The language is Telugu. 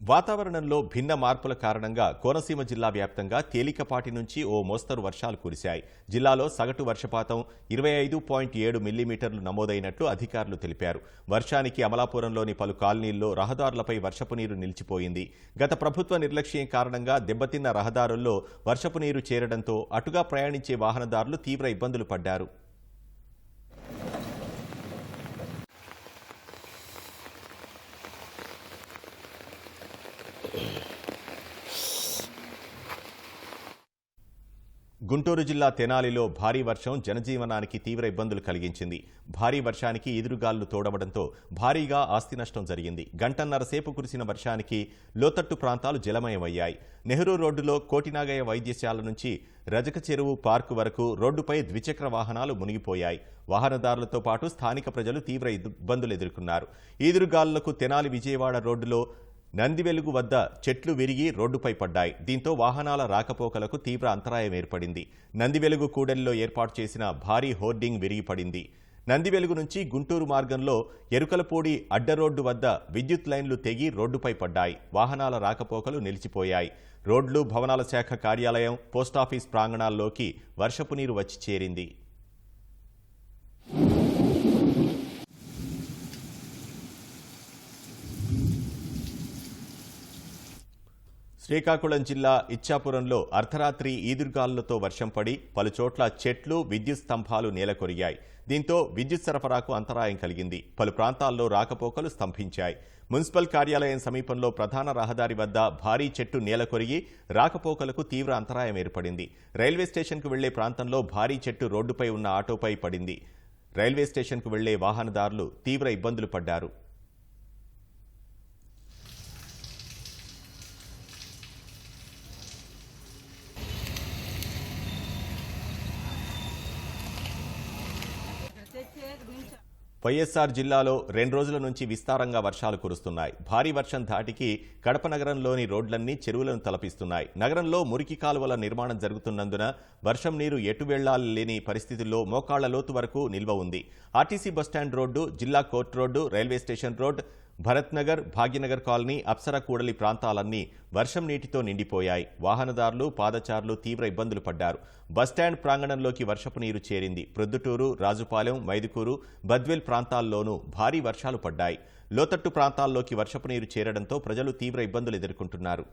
వాతావరణంలో భిన్న మార్పుల కారణంగా కోనసీమ జిల్లా వ్యాప్తంగా తేలికపాటి నుంచి ఓ మోస్తరు వర్షాలు కురిశాయి. జిల్లాలో సగటు వర్షపాతం 25.7 మిల్లీమీటర్లు నమోదైనట్లు అధికారులు తెలిపారు. వర్షానికి అమలాపురంలోని పలు కాలనీల్లో రహదారులపై వర్షపు నీరు నిలిచిపోయింది. గత ప్రభుత్వ నిర్లక్ష్యం కారణంగా దెబ్బతిన్న రహదారుల్లో వర్షపు నీరు చేరడంతో అటుగా ప్రయాణించే వాహనదారులు తీవ్ర ఇబ్బందులు పడ్డారు. గుంటూరు జిల్లా తెనాలిలో భారీ వర్షం జనజీవనానికి తీవ్ర ఇబ్బందులు కలిగించింది. భారీ వర్షానికి ఈదురుగాలులు తోడవడంతో భారీగా ఆస్తి నష్టం జరిగింది. గంటన్నర సేపు కురిసిన వర్షానికి లోతట్టు ప్రాంతాలు జలమయమయ్యాయి. నెహ్రూ రోడ్డులో కోటినాగయ్య వైద్యశాల నుంచి రజక చెరువు పార్కు వరకు రోడ్డుపై ద్విచక్ర వాహనాలు మునిగిపోయాయి. వాహనదారులతో పాటు స్థానిక ప్రజలు తీవ్ర ఇబ్బందులు ఎదుర్కొన్నారు. ఈదురుగాలులకు తెనాలి విజయవాడ రోడ్డులో నందివెలుగు వద్ద చెట్లు విరిగి రోడ్డుపై పడ్డాయి. దీంతో వాహనాల రాకపోకలకు తీవ్ర అంతరాయం ఏర్పడింది. నందివెలుగు కూడలిలో ఏర్పాటు చేసిన భారీ హోర్డింగ్ విరిగిపడింది. నందివెలుగు నుంచి గుంటూరు మార్గంలో ఎరుకలపూడి అడ్డరోడ్డు వద్ద విద్యుత్ లైన్లు తెగి రోడ్డుపై పడ్డాయి. వాహనాల రాకపోకలు నిలిచిపోయాయి. రోడ్లు, భవనాల శాఖ కార్యాలయం, పోస్టాఫీస్ ప్రాంగణాల్లోకి వర్షపు నీరు వచ్చి చేరింది. శ్రీకాకుళం జిల్లా ఇచ్చాపురంలో అర్ధరాత్రి ఈదురుగాలులతో వర్షం పడి పలుచోట్ల చెట్లు, విద్యుత్ స్తంభాలు నేలకొరిగాయి. దీంతో విద్యుత్ సరఫరాకు అంతరాయం కలిగింది. పలు ప్రాంతాల్లో రాకపోకలు స్తంభించాయి. మున్సిపల్ కార్యాలయం సమీపంలో ప్రధాన రహదారి వద్ద భారీ చెట్టు నేలకొరిగి రాకపోకలకు తీవ్ర అంతరాయం ఏర్పడింది. రైల్వే స్టేషన్కు వెళ్లే ప్రాంతంలో భారీ చెట్టు రోడ్డుపై ఉన్న ఆటోపై పడింది. రైల్వే స్టేషన్కు వెళ్లే వాహనదారులు తీవ్ర ఇబ్బందులు పడ్డారు. వైఎస్ఆర్ జిల్లాలో 2 రోజుల నుంచి విస్తారంగా వర్షాలు కురుస్తున్నాయి. భారీ వర్షం ధాటికి కడప నగరంలోని రోడ్లన్నీ చెరువులను తలపిస్తున్నాయి. నగరంలో మురికి కాలువల నిర్మాణం జరుగుతున్నందున వర్షం నీరు ఎటు వెళ్లాలి లేని పరిస్థితుల్లో మోకాళ్ల లోతు వరకు నిల్వ ఉంది. ఆర్టీసీ బస్టాండ్ రోడ్డు, జిల్లా court road, railway station road, Bharat Nagar, Bhagyanagar colony, Apsara కూడలి ప్రాంతాలన్నీ వర్షం నీటితో నిండిపోయాయి. వాహనదారులు, పాదచారులు తీవ్ర ఇబ్బందులు పడ్డారు. బస్టాండ్ ప్రాంగణంలోకి వర్షపు నీరు చేరింది. ప్రొద్దుటూరు, రాజుపాలెం, మైదుకూరు, బద్వేల్ ప్రాంతాల్లోనూ భారీ వర్షాలు పడ్డాయి. లోతట్టు ప్రాంతాల్లోకి వర్షపు నీరు చేరడంతో ప్రజలు తీవ్ర ఇబ్బందులు ఎదుర్కొంటున్నారు.